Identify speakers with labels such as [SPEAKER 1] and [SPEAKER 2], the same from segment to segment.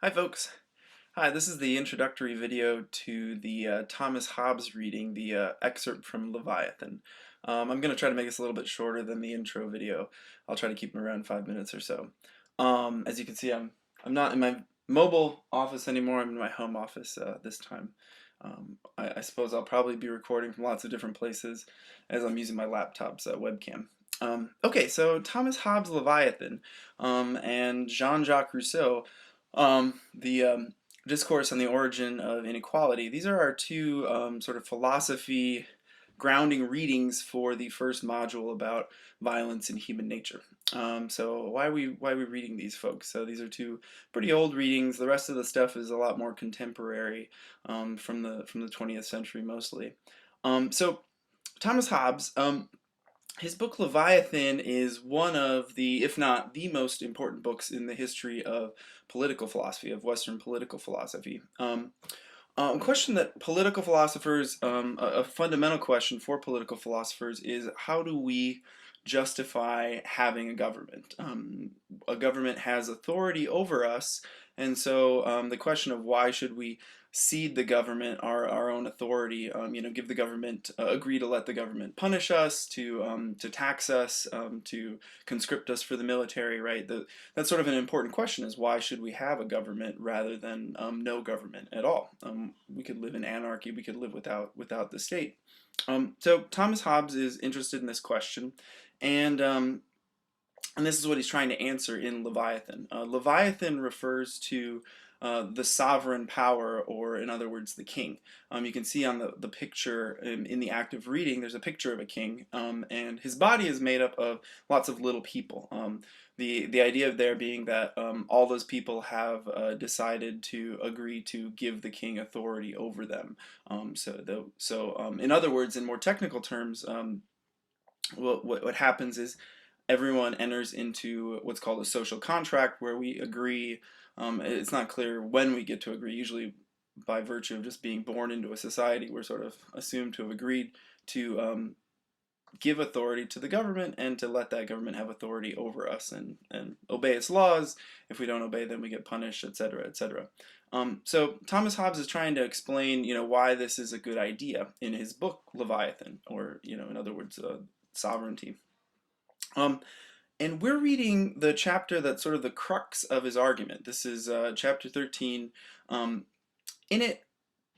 [SPEAKER 1] Hi folks. Hi, this is the introductory video to the Thomas Hobbes reading, the excerpt from Leviathan. I'm going to try to make this a little bit shorter than the intro video. I'll try to keep them around 5 minutes or so. As you can see, I'm not in my mobile office anymore. I'm in my home office this time. I suppose I'll probably be recording from lots of different places as I'm using my laptop's webcam. Okay, so Thomas Hobbes' Leviathan and Jean-Jacques Rousseau, the Discourse on the Origin of Inequality. These are our two sort of philosophy grounding readings for the first module about violence in human nature. So why are we reading these, folks? So these are two pretty old readings. The rest of the stuff is a lot more contemporary, from the 20th century mostly. So Thomas Hobbes, his book Leviathan is one of the, if not the most important books in the history of political philosophy, of Western political philosophy. A question that political philosophers, a fundamental question for political philosophers is, how do we justify having a government? A government has authority over us, and so the question of why should we cede the government our own authority, give the government, agree to let the government punish us, to tax us, to conscript us for the military, right? That's sort of an important question, is why should we have a government rather than no government at all? We could live in anarchy, we could live without the state. So Thomas Hobbes is interested in this question, and this is what he's trying to answer in Leviathan. Leviathan refers to the sovereign power, or in other words, the king. You can see on the picture in the act of reading, there's a picture of a king, and his body is made up of lots of little people. The idea there being that all those people have decided to agree to give the king authority over them. In other words, in more technical terms, what happens is everyone enters into what's called a social contract, where we agree. It's not clear when we get to agree. Usually, by virtue of just being born into a society, we're sort of assumed to have agreed to give authority to the government, and to let that government have authority over us, and obey its laws. If we don't obey them, we get punished, etc., etc. So Thomas Hobbes is trying to explain, why this is a good idea in his book Leviathan, or in other words, sovereignty. Um, and we're reading the chapter that's sort of the crux of his argument. This is chapter 13. In it,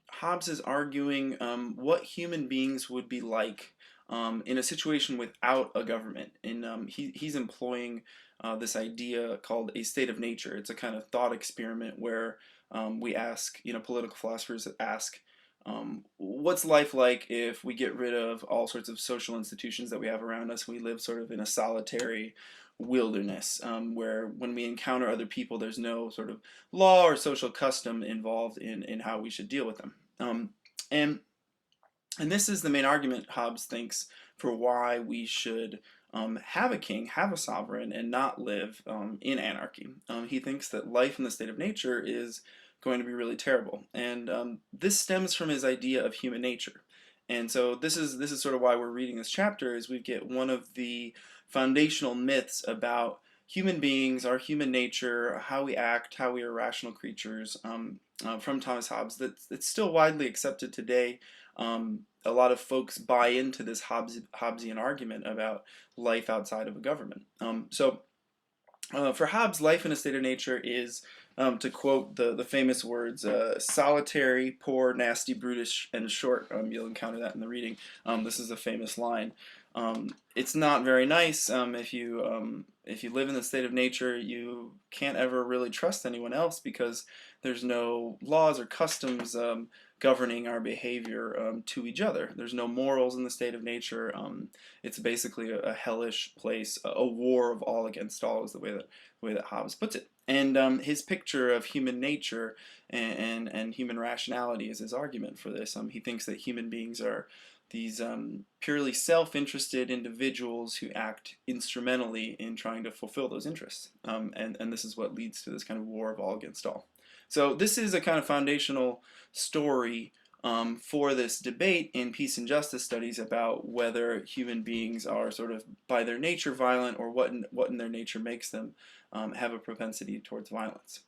[SPEAKER 1] Hobbes is arguing what human beings would be like in a situation without a government. And he's employing this idea called a state of nature. It's a kind of thought experiment where we ask, political philosophers ask, what's life like if we get rid of all sorts of social institutions that we have around us? We live sort of in a solitary wilderness, where when we encounter other people, there's no sort of law or social custom involved in how we should deal with them. And and this is the main argument, Hobbes thinks, for why we should have a king, have a sovereign, and not live in anarchy. He thinks that life in the state of nature is going to be really terrible, and this stems from his idea of human nature. And so this is sort of why we're reading this chapter, is we get one of the foundational myths about human beings, our human nature, how we act, how we are rational creatures, from Thomas Hobbes, that's still widely accepted today. A lot of folks buy into this Hobbesian argument about life outside of a government. For Hobbes, life in a state of nature is, to quote the famous words, solitary, poor, nasty, brutish, and short. You'll encounter that in the reading. This is a famous line. It's not very nice. If you live in the state of nature, you can't ever really trust anyone else, because there's no laws or customs governing our behavior to each other. There's no morals in the state of nature. It's basically a hellish place, a war of all against all, is the way that Hobbes puts it. And his picture of human nature and human rationality is his argument for this. He thinks that human beings are these purely self-interested individuals who act instrumentally in trying to fulfill those interests. And this is what leads to this kind of war of all against all. So this is a kind of foundational story for this debate in peace and justice studies about whether human beings are sort of by their nature violent, or what in their nature makes them have a propensity towards violence.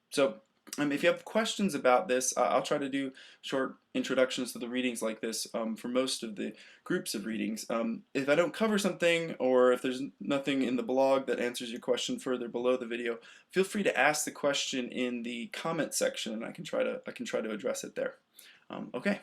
[SPEAKER 1] So If you have questions about this, I'll try to do short introductions to the readings like this for most of the groups of readings. If I don't cover something, or if there's nothing in the blog that answers your question further below the video, feel free to ask the question in the comment section, and I can try to address it there. Okay.